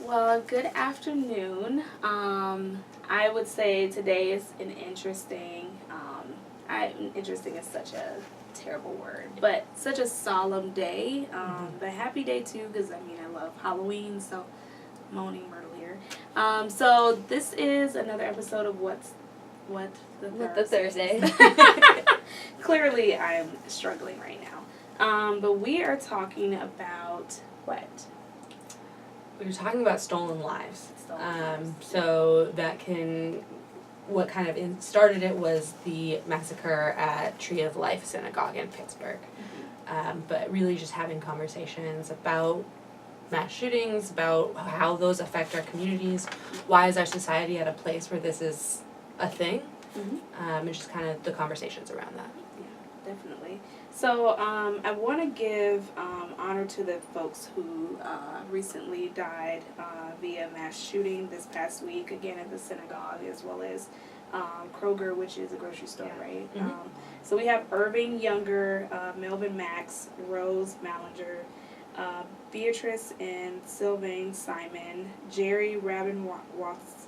Well, good afternoon. I would say today is an interesting, interesting is such a terrible word, but such a solemn day. But happy day too, because I love Halloween, so moaning earlier. So this is another episode of What the Thursday. Clearly, I'm struggling right now. But we are talking about what? We were talking about stolen lives. So that what kind of started it was the massacre at Tree of Life Synagogue in Pittsburgh. But really just having conversations about mass shootings, about how those affect our communities, why is our society at a place where this is a thing, and just kind of the conversations around that. Yeah, definitely. So I want to give honor to the folks who recently died via mass shooting this past week, again at the synagogue, as well as Kroger, which is a grocery store, right? So we have Irving Younger, Melvin Max, Rose Mallinger, Beatrice and Sylvain Simon, Jerry Rabin-Waltz,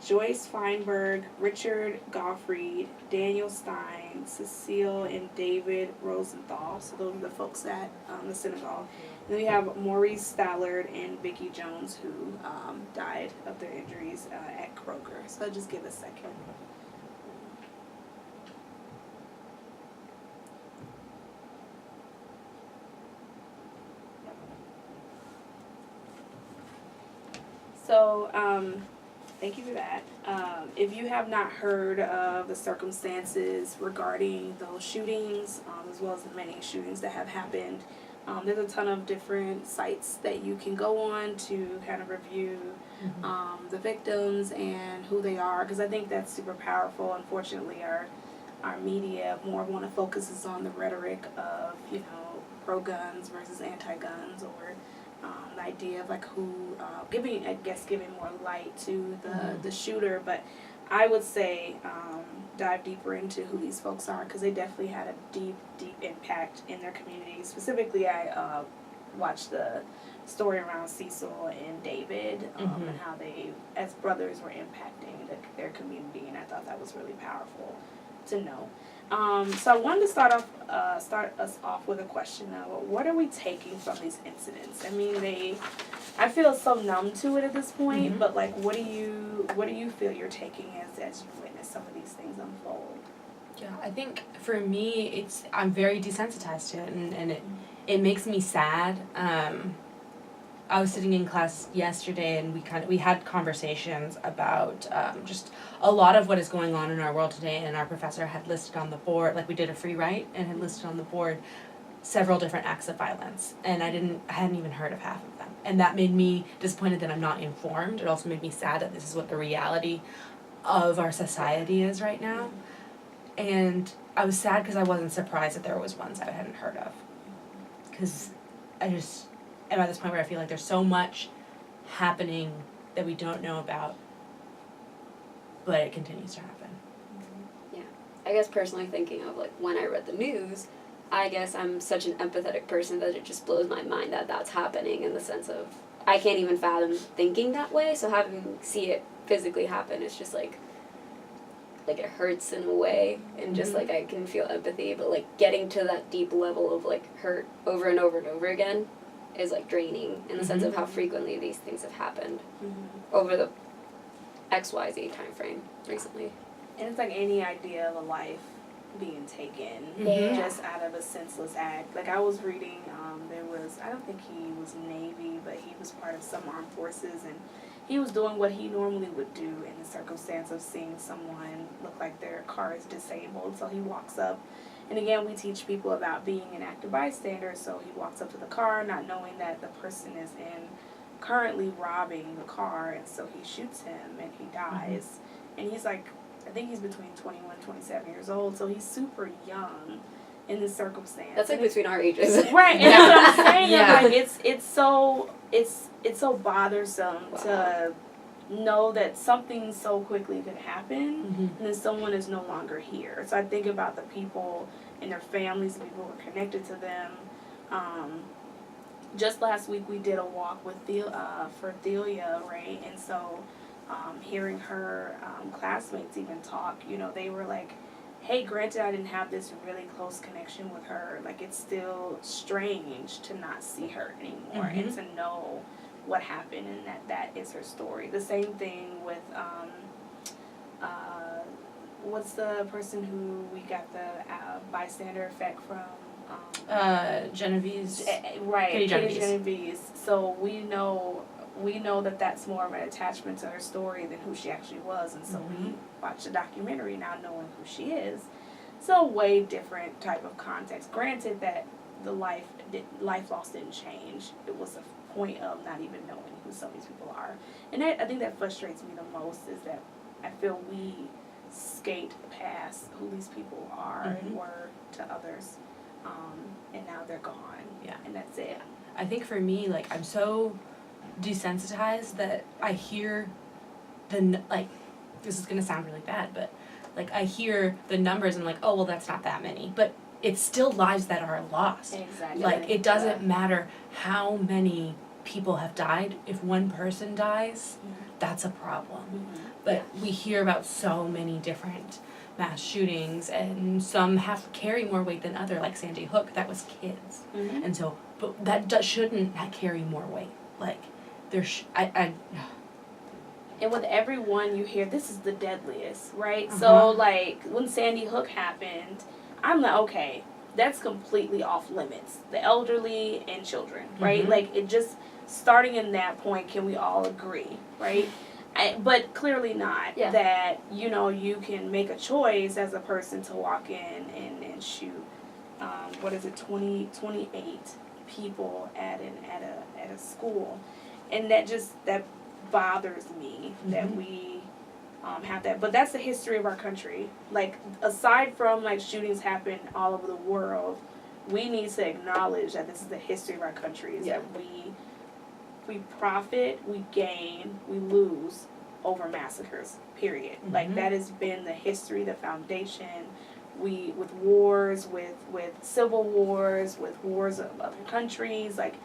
Joyce Feinberg, Richard Gottfried, Daniel Stein, Cecile and David Rosenthal. So those are the folks at the synagogue. And then we have Maurice Stallard and Vicki Jones, who died of their injuries at Kroger. So I'll just give a second. So, thank you for that. If you have not heard of the circumstances regarding those shootings, as well as the many shootings that have happened, there's a ton of different sites that you can go on to kind of review the victims and who they are, because I think that's super powerful. Unfortunately, our media more want to focus on the rhetoric of, pro-guns versus anti-guns, or the idea of like who giving more light to the shooter. But I would say dive deeper into who these folks are, because they definitely had a deep impact in their communities. Specifically, I watched the story around Cecil and David and how they, as brothers, were impacting their community, and I thought that was really powerful to know. So I wanted to start us off with a question of what are we taking from these incidents? I feel so numb to it at this point, but like, what do you feel you're taking as you witness some of these things unfold? Yeah, I think for me, I'm very desensitized to it, and it makes me sad. I was sitting in class yesterday, and we had conversations about just a lot of what is going on in our world today, and our professor had listed on the board, like we did a free write, and had listed on the board several different acts of violence, and I hadn't even heard of half of them, and that made me disappointed that I'm not informed. It also made me sad that this is what the reality of our society is right now, and I was sad because I wasn't surprised that there was ones I hadn't heard of, because I'm at this point where I feel like there's so much happening that we don't know about, but it continues to happen. Yeah. I guess personally thinking of, like, when I read the news, I guess I'm such an empathetic person that it just blows my mind that that's happening, in the sense of I can't even fathom thinking that way, so see it physically happen, it's just like it hurts in a way, and just like I can feel empathy, but like getting to that deep level of like hurt over and over and over again is like draining, in the sense of how frequently these things have happened over the XYZ time frame recently. And it's like any idea of a life being taken just out of a senseless act. Like I was reading, I don't think he was Navy, but he was part of some armed forces, and he was doing what he normally would do in the circumstance of seeing someone look like their car is disabled. So he walks up. And again, we teach people about being an active bystander, so he walks up to the car not knowing that the person is currently robbing the car, and so he shoots him and he dies. And he's like, I think he's between 21 and 27 years old, so he's super young in this circumstance. That's like between our ages. Right, and that's what I'm saying. Like it's so bothersome to know that something so quickly could happen, and then someone is no longer here. So I think about the people and their families, the people who are connected to them, just last week we did a walk with for Thelia, right? And so hearing her classmates even talk, you know, they were like, hey, granted I didn't have this really close connection with her, like it's still strange to not see her anymore and to know what happened and that is her story. The same thing with what's the person who we got the bystander effect from? Genevieve. Right, Katie Genevieve. So we know that that's more of an attachment to her story than who she actually was, and so we watch the documentary now knowing who she is. So a way different type of context. Granted that the life loss didn't change. It was a point of not even knowing who some of these people are. And I think that frustrates me the most is that I feel we skate past who these people are and were to others. And now they're gone. Yeah. And that's it. I think for me, like, I'm so desensitized that I hear this is gonna sound really bad, but like I hear the numbers and I'm like, oh well, that's not that many, but it's still lives that are lost. Exactly. Like it doesn't matter how many people have died. If one person dies, that's a problem. But we hear about so many different mass shootings, and some carry more weight than other, like Sandy Hook. That was kids, and so, but that shouldn't carry more weight. Like and with everyone you hear, this is the deadliest, right? So like when Sandy Hook happened, I'm like, okay, that's completely off limits. The elderly and children, right? Like it just starting in that point, can we all agree, right? But clearly not that, you know, you can make a choice as a person to walk in and shoot, 28 people at a school. And that bothers me that we have that. But that's the history of our country. Like, aside from, like, shootings happen all over the world, we need to acknowledge that this is the history of our country, is that we profit, we gain, we lose over massacres, period. Like, that has been the history, the foundation. With wars, with civil wars, with wars of other countries, like,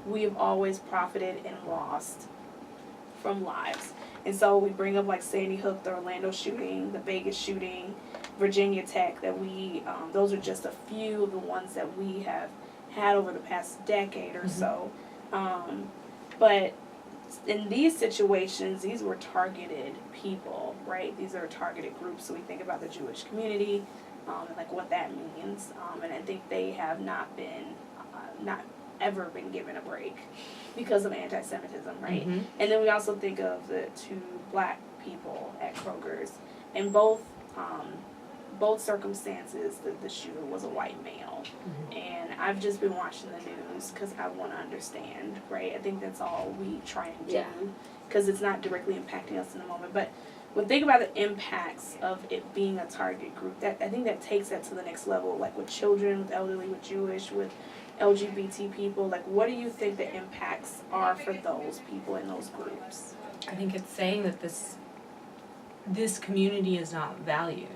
we have always profited and lost from lives. And so we bring up, like, Sandy Hook, the Orlando shooting, the Vegas shooting, Virginia Tech, that those are just a few of the ones that we have had over the past decade or so. But in these situations, these were targeted people, right? These are targeted groups. So we think about the Jewish community, and like what that means. And I think they have not ever been given a break because of anti-Semitism, right? And then we also think of the 2 black people at Kroger's. In both circumstances, the shooter was a white male. And I've just been watching the news because I want to understand, right? I think that's all we try and do, because it's not directly impacting us in the moment. But when think about the impacts of it being a target group, I think that takes that to the next level, like with children, with elderly, with Jewish, with LGBT people. Like, what do you think the impacts are for those people in those groups? I think it's saying that this community is not valued.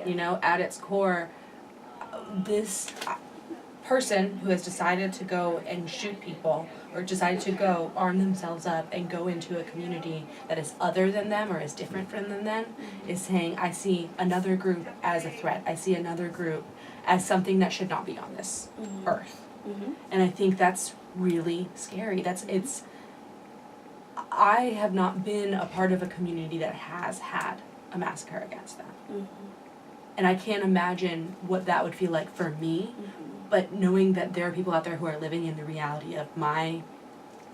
You know, at its core, this person who has decided to go and shoot people, or decided to go arm themselves up and go into a community that is other than them or is different from them, is saying, I see another group as a threat. I see another group as something that should not be on this earth. And I think that's really scary. I have not been a part of a community that has had a massacre against them. And I can't imagine what that would feel like for me, but knowing that there are people out there who are living in the reality of my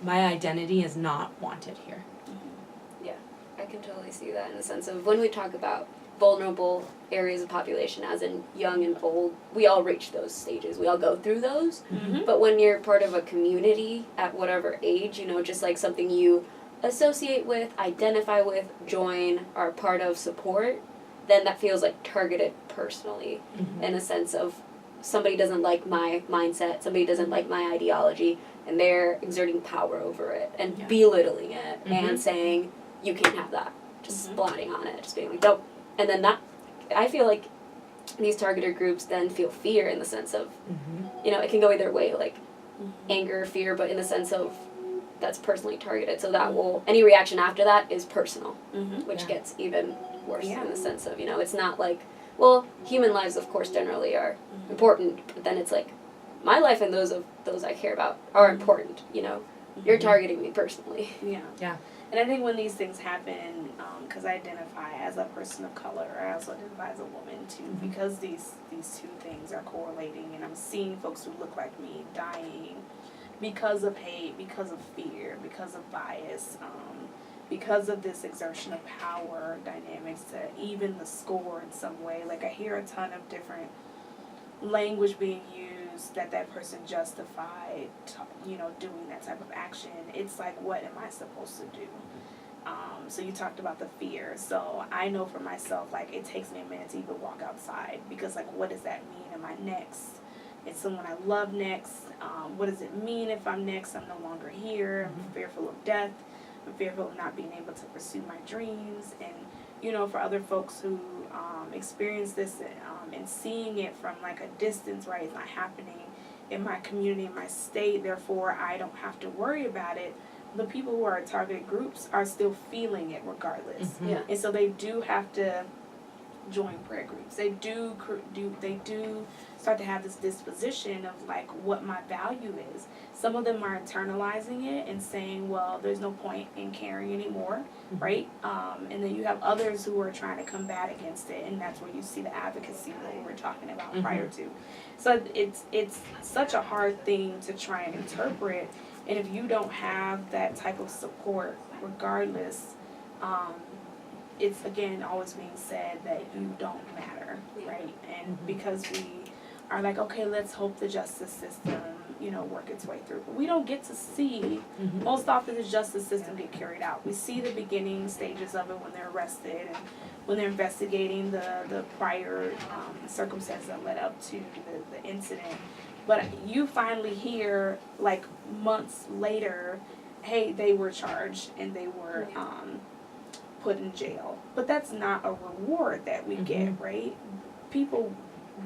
identity is not wanted here. Yeah, I can totally see that in the sense of when we talk about vulnerable areas of population, as in young and old, we all reach those stages. We all go through those. But when you're part of a community at whatever age, you know, just like something you associate with, identify with, join, are part of, support, then that feels like targeted personally in a sense of somebody doesn't like my mindset, somebody doesn't like my ideology, and they're exerting power over it and belittling it and saying, you can't have that. Just blotting on it, just being like, nope. And then that, I feel like these targeted groups then feel fear in the sense of, you know, it can go either way. Like, anger, fear, but in the sense of that's personally targeted. So that will, any reaction after that is personal, which gets even worse in the sense of, it's not like, well, human lives, of course, generally are important, but then it's like, my life and those of those I care about are important, You're targeting me personally. Yeah. And I think when these things happen, because I identify as a person of color, I also identify as a woman too, because these two things are correlating, and I'm seeing folks who look like me dying because of hate, because of fear, because of bias, because of this exertion of power dynamics to even the score in some way. Like, I hear a ton of different language being used that person justified, doing that type of action. It's like, what am I supposed to do? So you talked about the fear. So I know for myself, like, it takes me a minute to even walk outside, because, like, what does that mean? Am I next? Is someone I love next? What does it mean if I'm next? I'm no longer here. I'm fearful of death. I'm fearful of not being able to pursue my dreams. And, for other folks who experience this and seeing it from, like, a distance, right? It's not happening in my community, in my state, therefore I don't have to worry about it. The people who are targeted groups are still feeling it regardless. And so they do have to join prayer groups. They do start to have this disposition of, like, what my value is. Some of them are internalizing it and saying, well, there's no point in caring anymore, right? And then you have others who are trying to combat against it, and that's where you see the advocacy that we were talking about prior to. So it's such a hard thing to try and interpret, and if you don't have that type of support, regardless, it's, again, always being said that you don't matter, right? And because we are like, okay, let's hope the justice system, work its way through. But we don't get to see, most often the justice system get carried out. We see the beginning stages of it when they're arrested and when they're investigating the prior circumstances that led up to the incident. But you finally hear, like, months later, hey, they were charged and they were put in jail. But that's not a reward that we get, right? People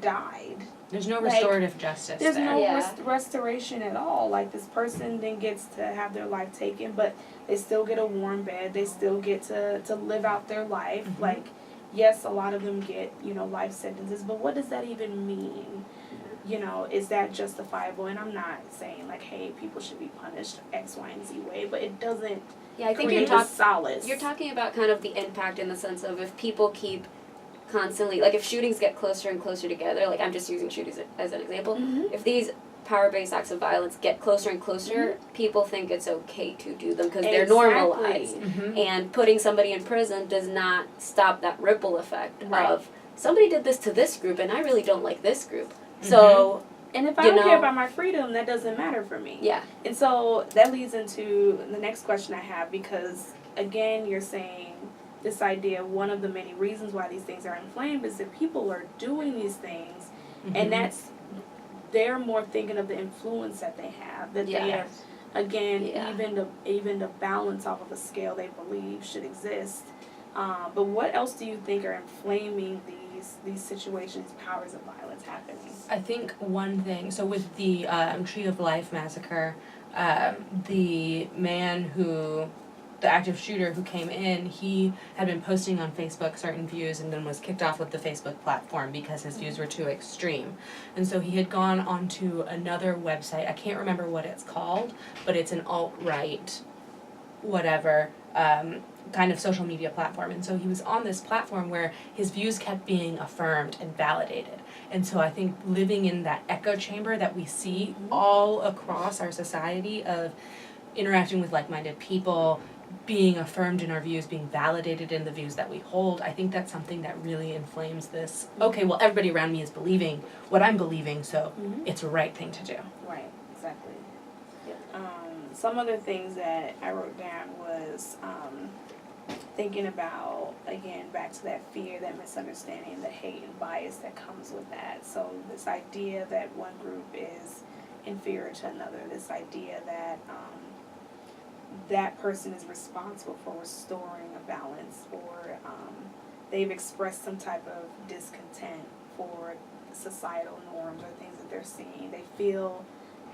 died. There's no restorative justice. There's there. no restoration at all. Like, this person then gets to have their life taken, but they still get a warm bed. They still get to live out their life. Like, yes, a lot of them get, life sentences, but what does that even mean? Is that justifiable? And I'm not saying, like, hey, people should be punished X, Y, and Z way, but it doesn't I think create a solace. You're talking about kind of the impact in the sense of if people keep constantly, like, if shootings get closer and closer together, like, I'm just using shootings as an example, if these power-based acts of violence get closer and closer, people think it's okay to do them because they're normalized. And putting somebody in prison does not stop that ripple effect of, somebody did this to this group and I really don't like this group. So, and if I don't care about my freedom, that doesn't matter for me. And so that leads into the next question I have, because, again, you're saying this idea, one of the many reasons why these things are inflamed is that people are doing these things, and they're more thinking of the influence that they have, that they are, again, even to balance off of a scale they believe should exist. But what else do you think are inflaming these situations, powers of violence happening? I think one thing, so with the Tree of Life massacre, the man the active shooter who came in, he had been posting on Facebook certain views and then was kicked off of the Facebook platform because his views were too extreme. And so he had gone onto another website, I can't remember what it's called, but it's an alt-right, whatever, kind of social media platform. And so he was on this platform where his views kept being affirmed and validated. And so I think living in that echo chamber that we see all across our society of interacting with like-minded people, being affirmed in our views, being validated in the views that we hold, I think that's something that really inflames this, okay, well, everybody around me is believing what I'm believing, so it's a right thing to do. Right, exactly. Some other things that I wrote down was thinking about, again, back to that fear, that misunderstanding, the hate and bias that comes with that. So this idea that one group is inferior to another, this idea that that person is responsible for restoring a balance, or they've expressed some type of discontent for societal norms or things that they're seeing. They feel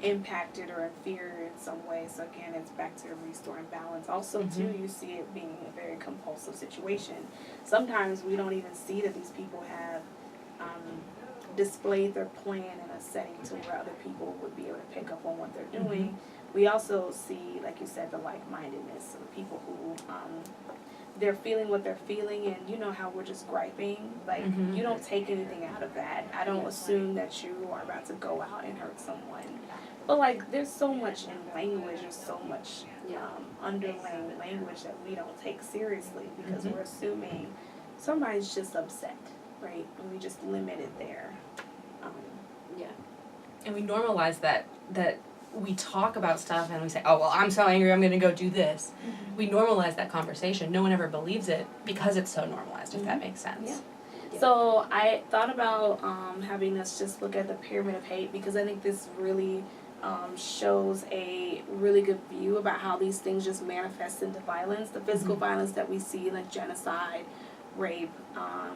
impacted or inferior in some way. So again, it's back to restoring balance. Also, too, you see it being a very compulsive situation. Sometimes we don't even see that these people have displayed their plan in a setting to where other people would be able to pick up on what they're doing. We also see, like you said, the like-mindedness of people who they're feeling what they're feeling, and you know how we're just griping. Like, you don't take anything out of that. I don't assume that you are about to go out and hurt someone. But, like, there's so much in language, there's so much underlying language that we don't take seriously because we're assuming somebody's just upset, right? And we just limit it there. And we normalize that we talk about stuff and we say, oh, well, I'm so angry, I'm going to go do this. We normalize that conversation. No one ever believes it because it's so normalized, if that makes sense. Yeah. So I thought about having us just look at the pyramid of hate, because I think this really shows a really good view about how these things just manifest into violence. The physical violence that we see, like genocide, rape,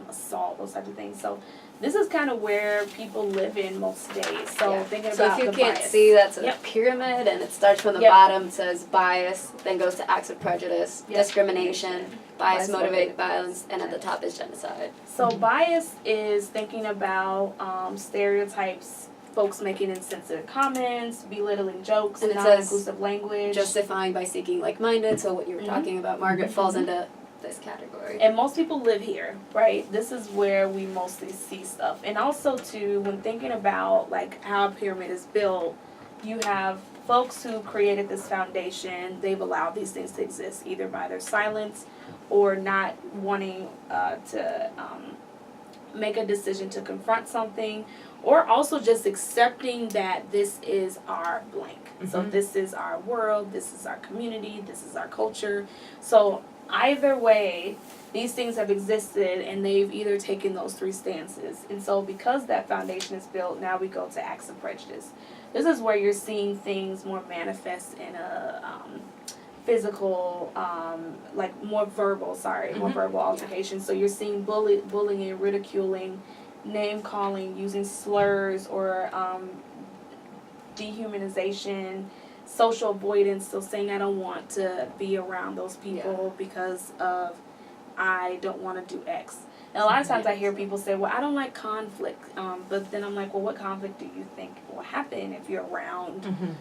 assault, those types of things. So this is kind of where people live in most days. So thinking about if you the can't bias. see, that's a pyramid, and it starts from the bottom, says bias, then goes to acts of prejudice, discrimination, bias motivated violence, and at the top is genocide. So bias is thinking about stereotypes, folks making insensitive comments, belittling jokes, And it non-inclusive language. Justifying by seeking like-minded, so what you were talking about, Margaret, falls into this category. And most people live here, right? This is where we mostly see stuff. And also, too, when thinking about, like, how a pyramid is built, you have folks who created this foundation. They've allowed these things to exist either by their silence or not wanting to make a decision to confront something, or also just accepting that this is our blank. So this is our world, this is our community, this is our culture. So either way, these things have existed, and they've either taken those three stances. And so because that foundation is built, now we go to acts of prejudice. This is where you're seeing things more manifest in a physical, like more verbal altercation. So you're seeing bullying, ridiculing, name-calling, using slurs, or dehumanization, social avoidance, so saying I don't want to be around those people because of I don't want to do X. And a lot of times I hear people say, well, I don't like conflict, but then I'm like, well, what conflict do you think will happen if you're around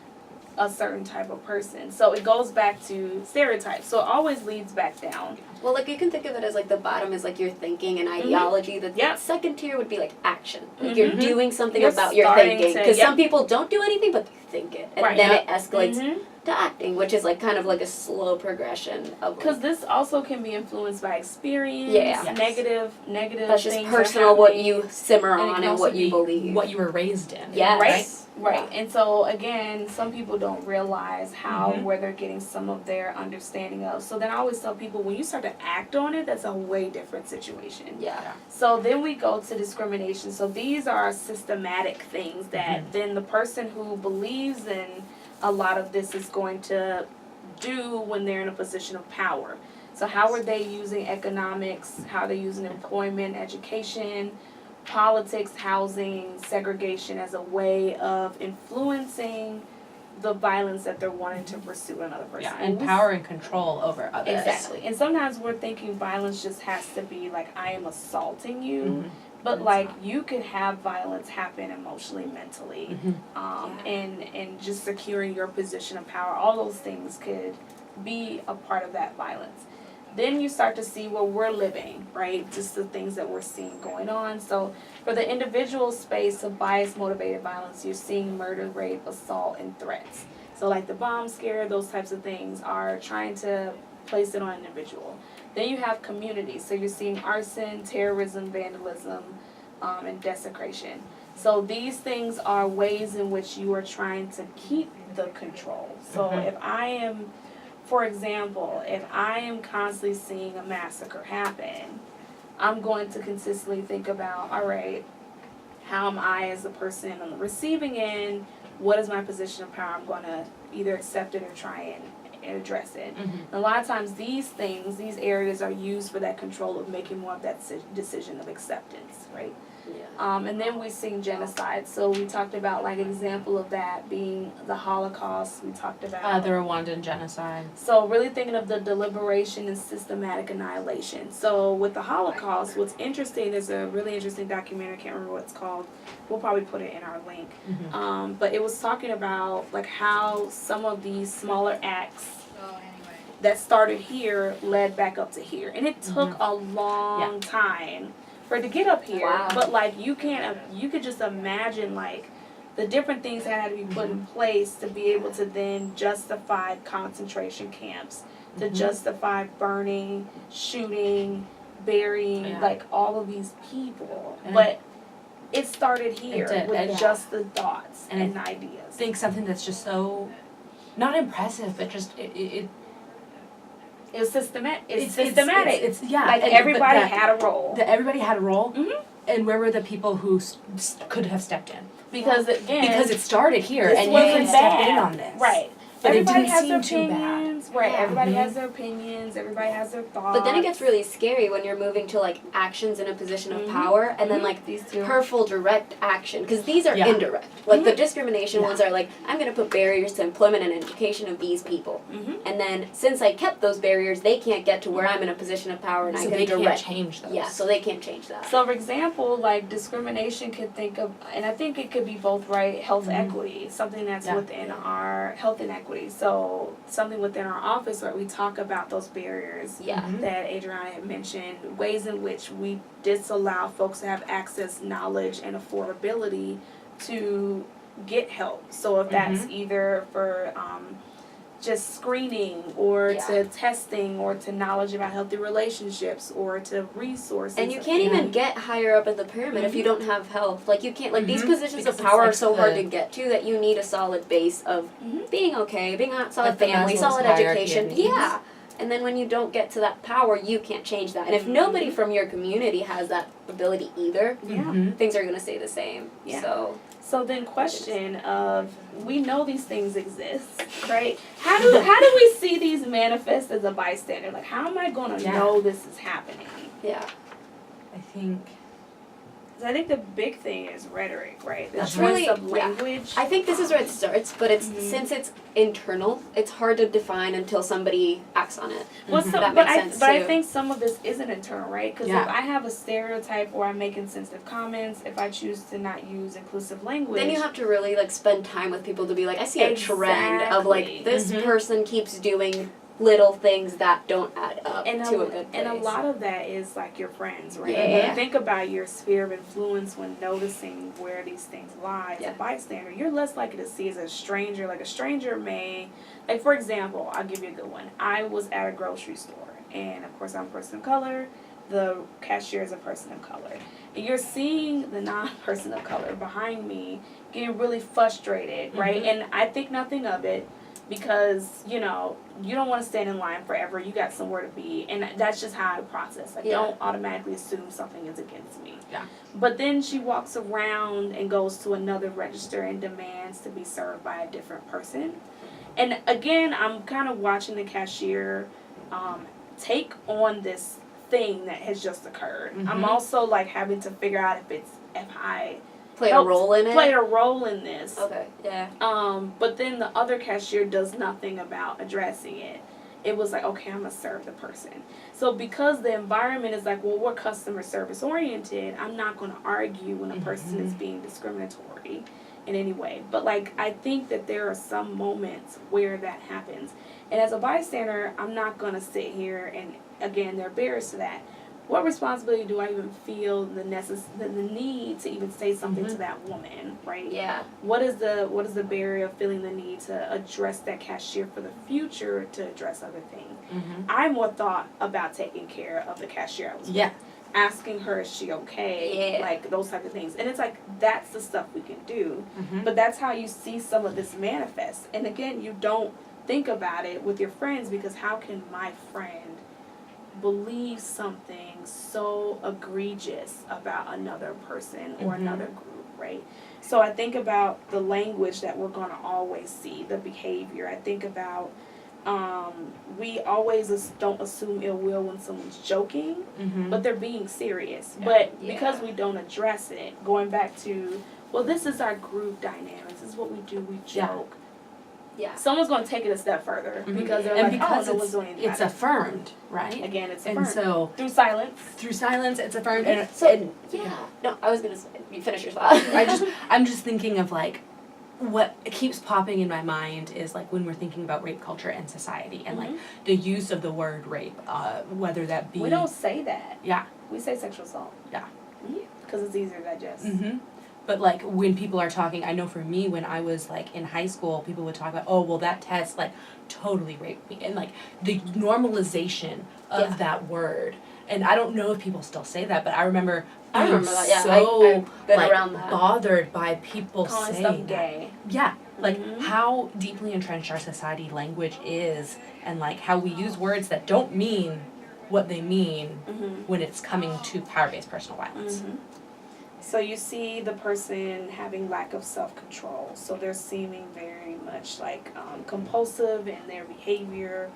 a certain type of person? So it goes back to stereotypes. So it always leads back down. Well, like, you can think of it as, like, the bottom is, like, your thinking and ideology. The second tier would be, like, action. Like, you're doing something about your thinking. Because some people don't do anything, but they think it. And then it escalates to acting, which is, like, kind of like a slow progression of, because this also can be influenced by experience, negative that's things just personal, what you simmer on and what you believe. What you were raised in. Right. And so, again, some people don't realize how, where they're getting some of their understanding of. So then I always tell people, when you start to act on it, that's a way different situation. So then we go to discrimination. So these are systematic things that then the person who believes in a lot of this is going to do when they're in a position of power. So how are they using economics? How are they using employment, education, politics, housing, segregation as a way of influencing the violence that they're wanting to pursue in another person? And power and control over others. Exactly. And sometimes we're thinking violence just has to be like, I am assaulting you. But like, you could have violence happen emotionally, mentally, and just securing your position of power. All those things could be a part of that violence. Then you start to see where we're living, right? Just the things that we're seeing going on. So for the individual space of bias-motivated violence, you're seeing murder, rape, assault, and threats. So like the bomb scare, those types of things are trying to place it on an individual. Then you have communities. So you're seeing arson, terrorism, vandalism, and desecration. So these things are ways in which you are trying to keep the control. So if I am, for example, if I am constantly seeing a massacre happen, I'm going to consistently think about, all right, how am I as a person on the receiving end? What is my position of power? I'm going to either accept it or try and address it. And a lot of times these things, these areas are used for that control of making more of that decision of acceptance, right? And then we've seen genocide. So we talked about like an example of that being the Holocaust. We talked about The Rwandan genocide. So really thinking of the deliberation and systematic annihilation. So with the Holocaust, what's interesting, there's a really interesting documentary, I can't remember what it's called. We'll probably put it in our link. But it was talking about like how some of these smaller acts that started here led back up to here. And it took a long time for it to get up here. Wow. But like you could just imagine like the different things that had to be put in place to be able to then justify concentration camps, to justify burning, shooting, burying, like all of these people. But it started here with just the thoughts and ideas. I think something that's just so, not impressive, but just, It's systematic. It's systematic. It's like everybody had a role. Everybody had a role. And where were the people who could have stepped in? Because again, because it started here, and you wasn't can step bad. in on this. Right. But everybody it has their didn't seem too bad. opinions. Right. Everybody has their opinions. Everybody has their thoughts. But then it gets really scary when you're moving to like actions in a position of power, and then like these two hurtful direct action, because these are indirect. Like the discrimination ones are like, I'm going to put barriers to employment and education of these people, and then since I kept those barriers, they can't get to where I'm in a position of power, and So I can they direct. can't change those. Yeah, so they can't change that. So, for example, like discrimination could think of, and I think it could be both, right? Health equity, something that's within our health inequity. So, something within our office where we talk about those barriers that Adriana had mentioned, ways in which we disallow folks to have access, knowledge, and affordability to get help. So, if that's either for just screening or to testing or to knowledge about healthy relationships or to resources. And you can't even get higher up in the pyramid if you don't have health. Like you can't, like these positions of power are so hard to get to that you need a solid base of being okay, being a solid family, solid education. Yeah. And then when you don't get to that power, you can't change that. And if nobody from your community has that ability either, things are going to stay the same. Yeah. So then question of, we know these things exist, right? How do we see these manifest as a bystander? Like, how am I going to know this is happening? Yeah. I think the big thing is rhetoric, right? The That's choice really of language. I think this is where it starts, but it's since it's internal, it's hard to define until somebody acts on it. Well, that makes sense but too. I think some of this isn't internal, right? Because if I have a stereotype or I'm making sensitive comments, if I choose to not use inclusive language, then you have to really like spend time with people to be like, I see a trend of like this person keeps doing little things that don't add up to a good place. And a lot of that is like your friends, right? Yeah. You think about your sphere of influence when noticing where these things lie. As a bystander, you're less likely to see as a stranger. Like a stranger may, like for example, I'll give you a good one. I was at a grocery store, and of course I'm a person of color. The cashier is a person of color. And you're seeing the non-person of color behind me getting really frustrated, right? And I think nothing of it. Because, you know, you don't want to stand in line forever. You got somewhere to be. And that's just how I process. I don't automatically assume something is against me. Yeah. But then she walks around and goes to another register and demands to be served by a different person. And again, I'm kind of watching the cashier take on this thing that has just occurred. I'm also like having to figure out if I played a role in this. Okay. Yeah. But then the other cashier does nothing about addressing it. It was like, okay, I'm gonna serve the person. So because the environment is like, well, we're customer service oriented, I'm not gonna argue when a person is being discriminatory in any way. But like, I think that there are some moments where that happens. And as a bystander, I'm not gonna sit here and again, there are barriers to that. What responsibility do I even feel the need to even say something to that woman, right? Yeah. What is the barrier of feeling the need to address that cashier for the future to address other things? I more thought about taking care of the cashier I was with. Asking her, is she okay? Like those type of things. And it's like, that's the stuff we can do. But that's how you see some of this manifest. And again, you don't think about it with your friends because how can my friend believe something so egregious about another person or another group, right? So I think about the language that we're going to always see, the behavior. I think about we always don't assume ill will when someone's joking, Mm-hmm. but they're being serious. Yeah. But because we don't address it, going back to, well, this is our group dynamics. This is what we do. We joke. Yeah. Someone's going to take it a step further because they're and like, because no one's doing anything it's about it. affirmed, right? Again, it's And affirmed. so Through silence. through silence, it's affirmed. And, So, and yeah. No, I was gonna say, you finish your thought. I'm just thinking of like what keeps popping in my mind is like when we're thinking about rape culture and society and like the use of the word rape, whether that be We don't say that. Yeah. We say sexual assault. Yeah. Because it's easier to digest. Mm-hmm. But like when people are talking, I know for me when I was like in high school, people would talk about, oh well, that test like totally raped me, and like the normalization of that word. And I don't know if people still say that, but I remember being that. Yeah, so I've been like around that. bothered by people Calling saying stuff that. gay. Yeah, like Mhm. how deeply entrenched our society language is, and like how we use words that don't mean what they mean when it's coming to power-based personal violence. So you see the person having lack of self-control. So they're seeming very much like compulsive in their behavior.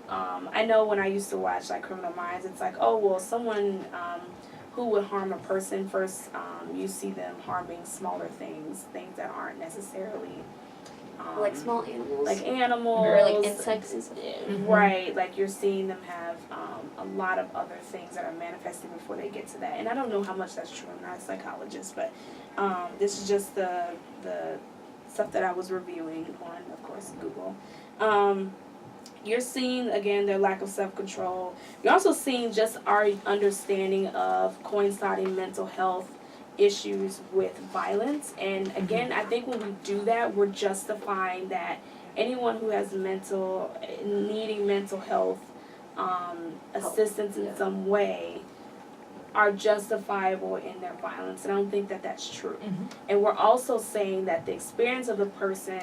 I know when I used to watch like Criminal Minds, it's like, oh, well, someone who would harm a person first, you see them harming smaller things that aren't necessarily like small animals. like animals. Or like insects and stuff. Right, like you're seeing them have a lot of other things that are manifesting before they get to that. And I don't know how much that's true. I'm not a psychologist, but this is just the stuff that I was reviewing on, of course, Google. You're seeing, again, their lack of self-control. You're also seeing just our understanding of coinciding mental health issues with violence. And again, I think when we do that, we're justifying that anyone who has needing mental health assistance in some way are justifiable in their violence. And I don't think that that's true. And we're also saying that the experience of the person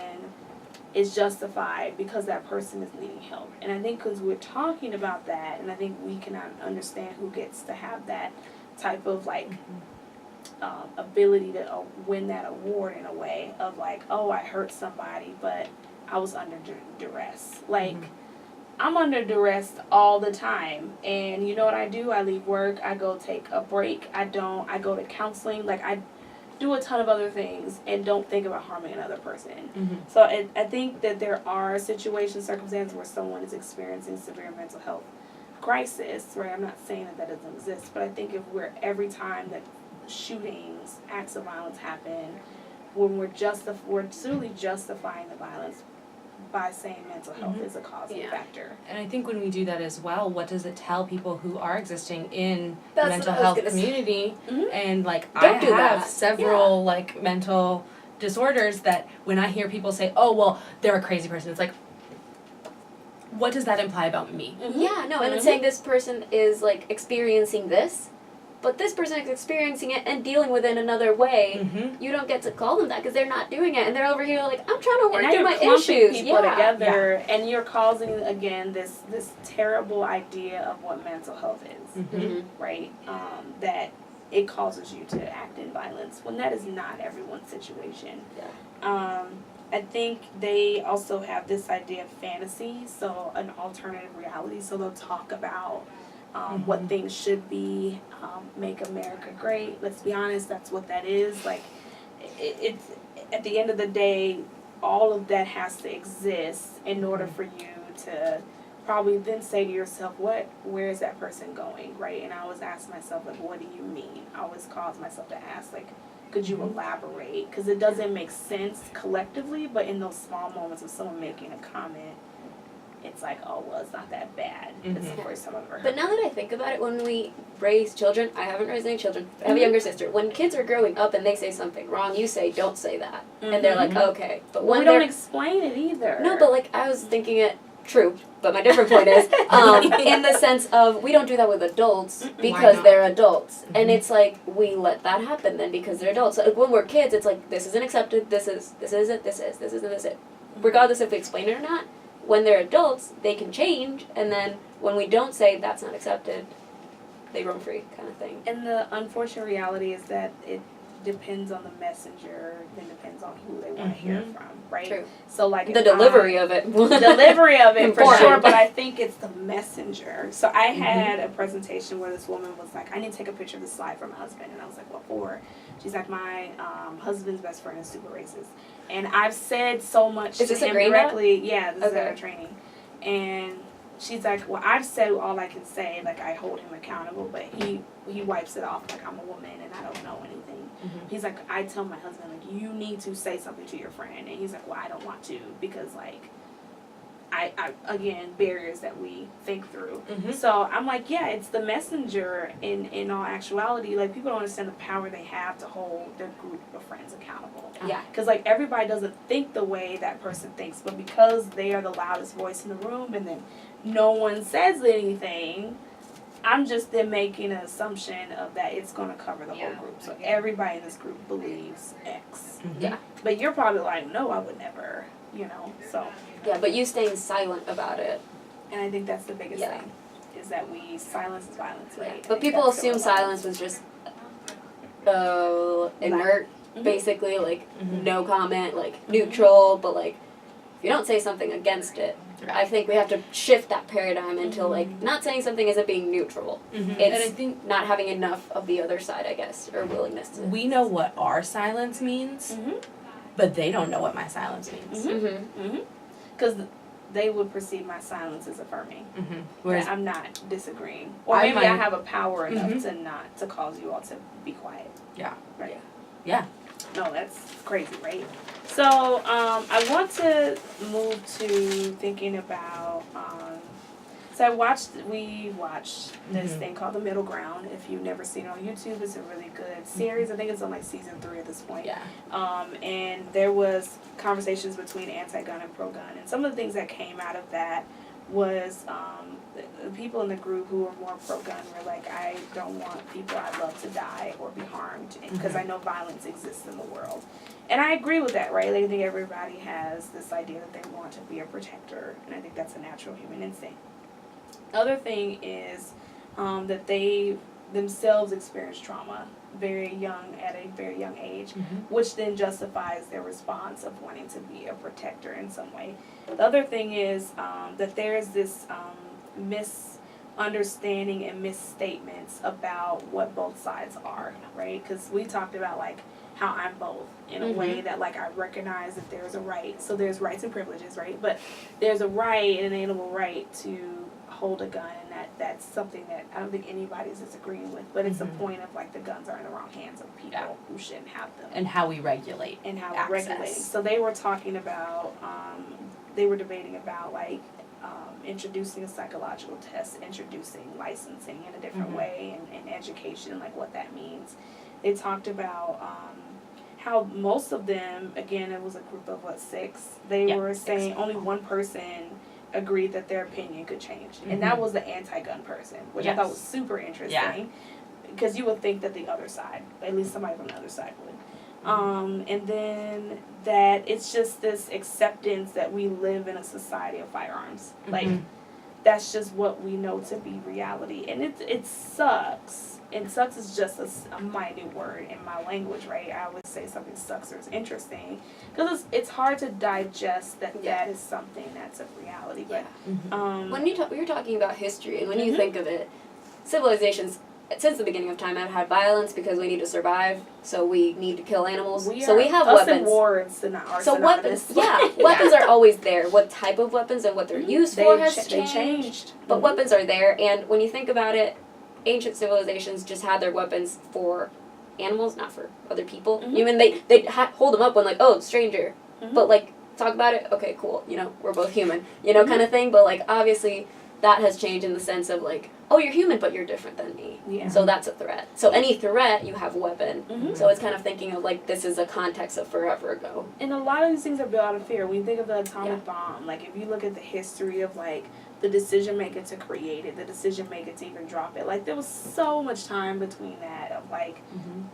is justified because that person is needing help. And I think because we're talking about that, and I think we can understand who gets to have that type of like ability to win that award in a way of like, oh, I hurt somebody, but I was under duress. Like, I'm under duress all the time. And you know what I do? I leave work, I go take a break, I go to counseling, like I do a ton of other things and don't think about harming another person. So I think that there are circumstances where someone is experiencing severe mental health crisis, right? I'm not saying that doesn't exist, but I think if every time that shootings, acts of violence happen, when we're truly justifying the violence by saying mental health is a causing factor. And I think when we do that as well, what does it tell people who are existing in the That's mental what I was health gonna say. community? And like Don't I do have that. several like mental disorders that when I hear people say, oh well, they're a crazy person, it's like, what does that imply about me? Yeah, no, and it's saying this person is like experiencing this, but this person is experiencing it and dealing with it in another way. You don't get to call them that because they're not doing it, and they're over here like, I'm trying to work through my issues. People together, and you're causing again this terrible idea of what mental health is, right? That it causes you to act in violence when that is not everyone's situation. I think they also have this idea of fantasy, so an alternative reality. So they'll talk about what things should be, make America great. Let's be honest, that's what that is. Like, it's at the end of the day, all of that has to exist in order for you to probably then say to yourself, where is that person going, right? And I always ask myself, like, what do you mean? I always cause myself to ask, like, could you elaborate? Because it doesn't make sense collectively, but in those small moments of someone making a comment, it's like, oh, well, it's not that bad. It's the first time I've ever heard. But now that I think about it, when we raise children, I haven't raised any children, I have a younger sister. When kids are growing up and they say something wrong, you say, don't say that. And they're like, okay. But when we don't explain it either. No, but like, I was thinking it, true, but my different point is, in the sense of, we don't do that with adults because they're adults. And it's like, we let that happen then because they're adults. So, like, when we're kids, it's like, this isn't accepted, this is it. Regardless if we explain it or not, when they're adults, they can change, and then when we don't say that's not accepted, they roam free, kind of thing. And the unfortunate reality is that it depends on the messenger, then depends on who they want to hear from, right? True. So like The delivery of it. the delivery of it for Important. sure, but I think it's the messenger. So I had a presentation where this woman was like, I need to take a picture of this slide for my husband, and I was like, what for? She's like, my husband's best friend is super racist, and I've said so much Is to this a him green directly. Yeah, this is Okay. at our training, and she's like, well, I've said all I can say, like I hold him accountable, but he wipes it off like I'm a woman and I don't know anything. He's like, I tell my husband, like, you need to say something to your friend, and he's like, well, I don't want to because like I again, barriers that we think through. So I'm like, yeah, it's the messenger in all actuality. Like, people don't understand the power they have to hold their group of friends accountable. Yeah. Because, like, everybody doesn't think the way that person thinks, but because they are the loudest voice in the room and then no one says anything, I'm just then making an assumption of that it's going to cover the whole group. So everybody in this group believes X. Yeah. But you're probably like, no, I would never, you know, so. Yeah, but you staying silent about it. And I think that's the biggest thing, is that silence is violence, right? Yeah. But people assume silence was just inert, basically, like no comment, like neutral, but like if you don't say something against it, I think we have to shift that paradigm into like not saying something isn't being neutral. It's And I think not having enough of the other side, I guess, or willingness to. we know what our silence means, but they don't know what my silence means. Because they would perceive my silence as affirming. Whereas That I'm not disagreeing. Or I maybe I might- have a power enough to cause you all to be quiet. Yeah. Right. Yeah. No, that's crazy, right? So I want to move to thinking about. So we watched this thing called The Middle Ground. If you've never seen it on YouTube, it's a really good series. I think it's on like season 3 at this point. Yeah. And there was conversations between anti-gun and pro-gun, and some of the things that came out of that was the people in the group who were more pro-gun were like, I don't want people I love to die or be harmed because I know violence exists in the world. And I agree with that, right? Like, I think everybody has this idea that they want to be a protector, and I think that's a natural human instinct. Other thing is that they themselves experience trauma at a very young age, which then justifies their response of wanting to be a protector in some way. The other thing is that there is this misunderstanding and misstatements about what both sides are, right? Because we talked about like how I'm both in a way that like I recognize that there's a right. So there's rights and privileges, right? But there's a right, an inalienable right to hold a gun, and that's something that I don't think anybody's disagreeing with, but it's a point of like the guns are in the wrong hands of people who shouldn't have them. And how we regulate. And how access. we're regulating. So they were talking about, they were debating about like introducing a psychological test, introducing licensing in a different way, and education, like what that means. They talked about how most of them, again, it was a group of 6, they were saying only one person agreed that their opinion could change. And that was the anti-gun person, which I thought was super interesting. Because you would think that the other side, at least somebody from the other side would. And then that it's just this acceptance that we live in a society of firearms. Like, that's just what we know to be reality. And it sucks. And sucks is just a minute word in my language, right? I would say something sucks or is interesting. Because it's hard to digest that that is something that's a reality. But when you're talking about history, and when you think of it, civilizations since the beginning of time have had violence because we need to survive, so we need to kill animals. So we have us weapons. And war are so weapons, weapons are always there. What type of weapons and what they're used for has changed. But weapons are there, and when you think about it, ancient civilizations just had their weapons for animals, not for other people. Even they'd hold them up when like, oh, stranger. But like, talk about it, okay, cool, you know, we're both human, you know, kind of thing. But like, obviously, that has changed in the sense of like, oh, you're human, but you're different than me. Yeah. So that's a threat. So any threat, you have a weapon. So it's kind of thinking of like, this is a context of forever ago. And a lot of these things are built out of fear. When you think of the atomic bomb, like if you look at the history of like the decision maker to create it, the decision maker to even drop it, like there was so much time between that of like,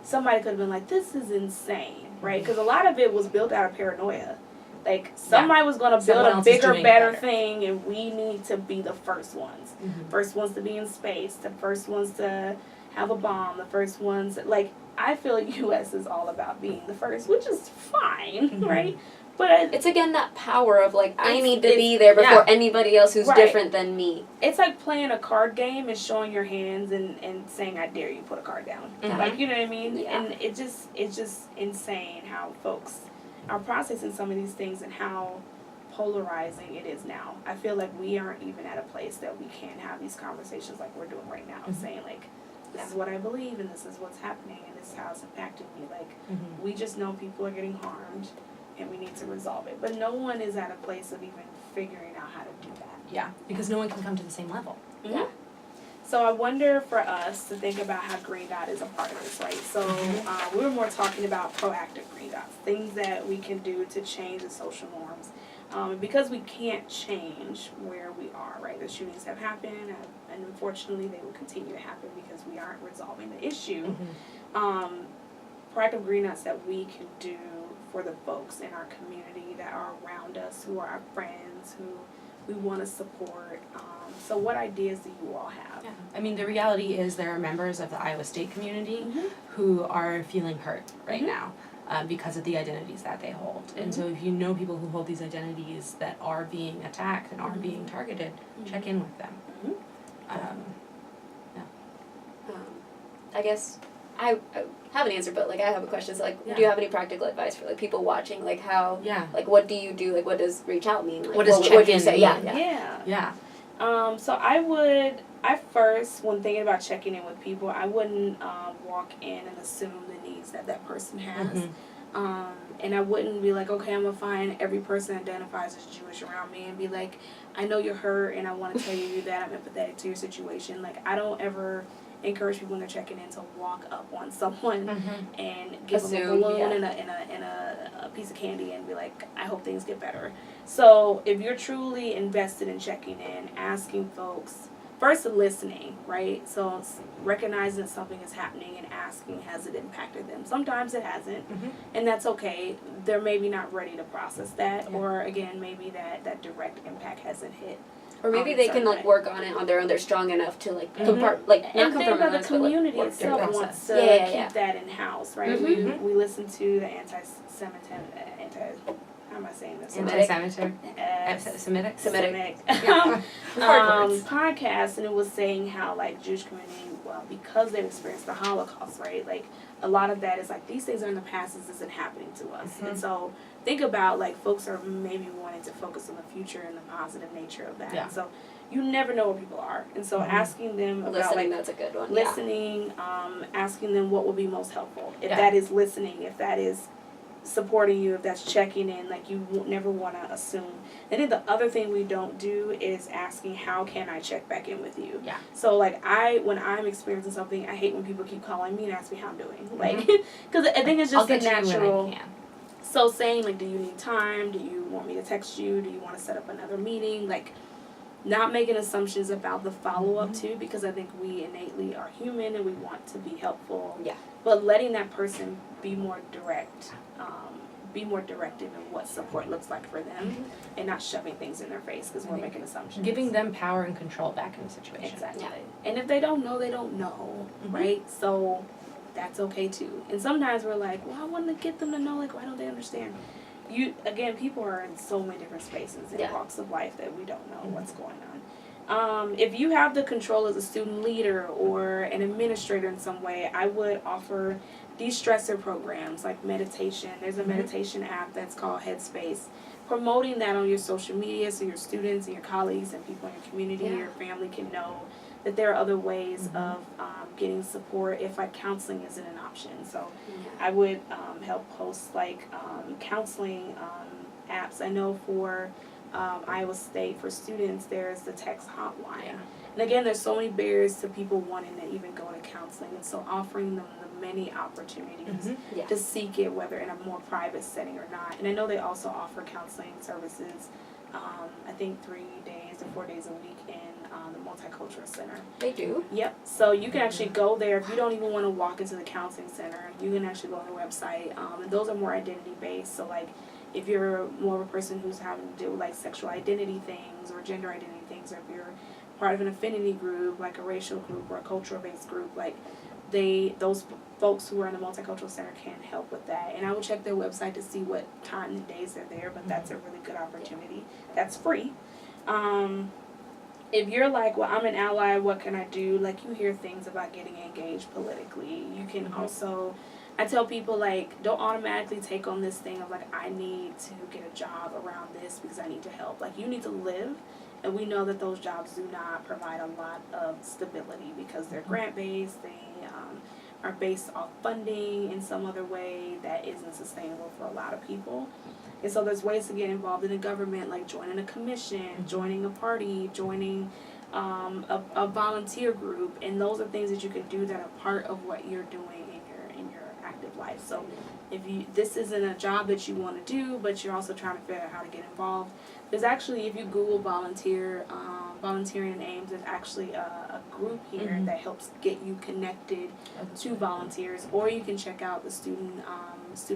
somebody could have been like, this is insane, right? Because a lot of it was built out of paranoia. Like, somebody was going to build a bigger, better thing, and we need to be the first ones. First ones to be in space, the first ones to have a bomb, the first ones, like, I feel U.S. is all about being the first, which is fine, Mm-hmm. right? But It's again that power of like I It's- need to it's- be there before yeah. anybody else who's Right. different than me. it's like playing a card game and showing your hands and saying, I dare you, put a card down. Mhm. Like, you know what I mean? Yeah. And it's just insane how folks are processing some of these things and how polarizing it is now. I feel like we aren't even at a place that we can have these conversations like we're doing right now, Mhm. saying like, this is what I believe and this is what's happening and this is how it's impacted me. Like, Mm-hmm. we just know people are getting harmed and we need to resolve it. But no one is at a place of even figuring out how to do that. Yeah, because no one can come to the same level. Yeah. So I wonder for us to think about how Green Dot is a part of this, right? So we were more talking about proactive Green Dots, things that we can do to change the social norms. Because we can't change where we are, right? The shootings have happened, and unfortunately they will continue to happen because we aren't resolving the issue. Mm-hmm. Proactive Green Dots that we can do for the folks in our community that are around us, who are our friends, who we want to support. So what ideas do you all have? Yeah, I mean, the reality is there are members of the Iowa State community Mhm. who are feeling hurt right Mhm. now because of the identities that they hold. And Mhm. so if you know people who hold these identities that are being attacked and are Mhm. being targeted, Mhm. check in with them. Mhm. I guess I have an answer, but like I have a question. So like, Yeah. do you have any practical advice for like people watching? Like how, Yeah. like what do you do? Like what does reach out mean? Like What does would check you in say? mean? Yeah. Yeah. So I first, when thinking about checking in with people, I wouldn't walk in and assume the needs that that person has. Mm-hmm. And I wouldn't be like, okay, I'm going to find every person that identifies as Jewish around me and be like, I know you're hurt and I want to tell you that I'm empathetic to your situation. Like, I don't ever encourage people when they're checking in to walk up on someone Mm-hmm. and give them a Assume, balloon yeah. and a piece of candy and be like, I hope things get better. So if you're truly invested in checking in, asking folks, first listening, right? So it's recognizing that something is happening and asking, has it impacted them? Sometimes it hasn't, Mm-hmm. and that's okay. They're maybe not ready to process that, Yeah. or again, maybe that direct impact hasn't hit. Or maybe they can certain like way. work on it on their own. They're strong enough to like Mhm. like not And think about the compromise, but like community work through itself it. wants to process. Yeah, keep yeah. that in house, right? Mhm. We listen to the how am I saying this? Anti-Semitic? Semitic. Podcast, and it was saying how like Jewish community, well, because they've experienced the Holocaust, right? Like a lot of that is like these things are in the past, this isn't happening to us. Mhm. And so think about like folks are maybe wanting to focus on the future and the positive nature of that. Yeah. And so you never know where people are. And so Mhm. asking them about Listening, like that's a good one. listening, asking them what will be most helpful. If Yeah. that is listening, if that is supporting you, if that's checking in, like you never want to assume. And then the other thing we don't do is asking, how can I check back in with you? Yeah. So like when I'm experiencing something, I hate when people keep calling me and ask me how I'm doing. Like, because I think it's I'll just a get to you natural. when I can. So saying like, do you need time? Do you want me to text you? Do you want to set up another meeting? Like, not making assumptions about the follow-up too, because I think we innately are human and we want to be helpful. Yeah. But letting that person be more direct, be more directive in what support looks like for them, and not shoving things in their face because we're making assumptions. Giving them power and control back in the situation. Exactly. Yeah. And if they don't know, they don't know, Mhm. right? So that's okay too. And sometimes we're like, well, I want to get them to know, like, why don't they understand? People are in so many different spaces and Yeah. walks of life that we don't know what's going on. If you have the control as a student leader or an administrator in some way, I would offer these stressor programs like meditation. There's a Mhm. meditation app that's called Headspace. Promoting that on your social media so your students and your colleagues and people in your community, Yeah. your family can know that there are other ways Mhm. of getting support if like counseling isn't an option. So Yeah. I would help host like counseling apps. I know for Iowa State, for students, there's the text hotline. Yeah. And again, there's so many barriers to people wanting to even go to counseling. And so offering them the many opportunities Mhm. Yeah. to seek it, whether in a more private setting or not. And I know they also offer counseling services, I think 3 days to 4 days a week in the Multicultural Center. They do. Yep. So you can actually go there if you don't even want to walk into the counseling center. You can actually go on the website, and those are more identity based. So like, if you're more of a person who's having to deal with like sexual identity things or gender identity things, or if you're part of an affinity group, like a racial group or a cultural based group, like those folks who are in the Multicultural Center can help with that. And I will check their website to see what time and days they're there, but that's a really good opportunity. That's free. If you're like, well, I'm an ally, what can I do? Like, you hear things about getting engaged politically. You can also, I tell people, like, don't automatically take on this thing of, like, I need to get a job around this because I need to help. Like, you need to live, and we know that those jobs do not provide a lot of stability because they're grant-based, they are based off funding in some other way that isn't sustainable for a lot of people. And so there's ways to get involved in the government, like joining a commission, joining a party, joining a volunteer group, and those are things that you can do that are part of what you're doing in your active life. So if this isn't a job that you want to do, but you're also trying to figure out how to get involved, there's actually, if you Google volunteering in Ames, there's actually a group here that helps get you connected to volunteers, or you can check out the student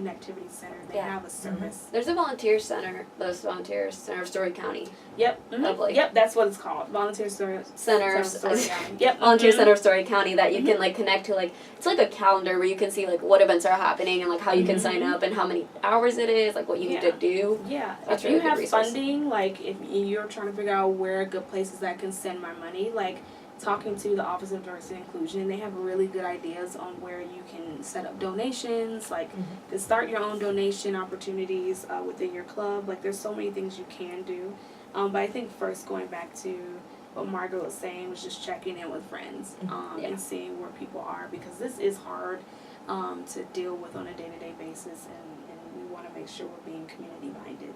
activity center. They have a service. There's a volunteer center, of Story County. Yep. Yep, that's what it's called. Volunteer Center of Story County. Yep. Volunteer Center of Story County that you can like connect to, like it's like a calendar where you can see like what events are happening and like how you can sign up and how many hours it is, like what you need to do. Yeah. That's if really you have good resource. funding, like if you're trying to figure out where are good places that can send my money, like talking to the Office of Diversity and Inclusion, they have really good ideas on where you can set up donations, like to start your own donation opportunities within your club. Like there's so many things you can do. But I think first going back to what Margaret was saying was just checking in with friends and seeing where people are, because this is hard to deal with on a day-to-day basis, and we want to make sure we're being community-minded.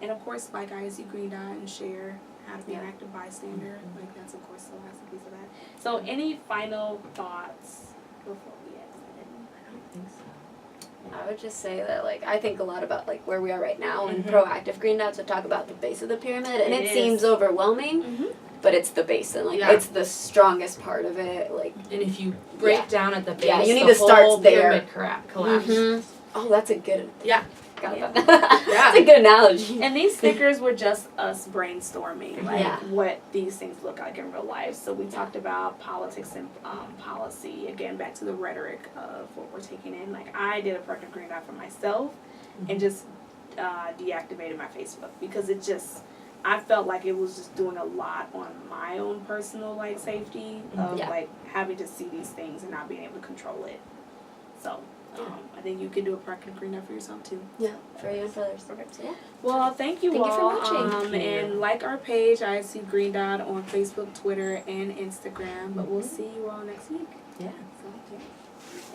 And of course, like ISU Green Dot and share how to be an active bystander. Like that's of course the last piece of that. So any final thoughts before we exit? I don't think so. I would just say that like I think a lot about like where we are right now and proactive Green Dots would talk about the base of the pyramid, and it seems overwhelming, but it's the base, and like it's the strongest part of it. Like, and if you break down at the base, you need the to start whole there. Pyramid collapses. Oh, that's a good. Yeah. That's a good analogy. And these stickers were just us brainstorming, like what these things look like in real life. So we talked about politics and policy, again, back to the rhetoric of what we're taking in. Like I did a Project Green Dot for myself and just deactivated my Facebook because it just, I felt like it was just doing a lot on my own personal like safety of like having to see these things and not being able to control it. So I think you can do a Project Green Dot for yourself too. Yeah, for you and for others. Perfect. So, Well, thank you all. For watching. And like our page, ISU Green Dot on Facebook, Twitter, and Instagram. But we'll see you all next week. Yeah. So, yeah.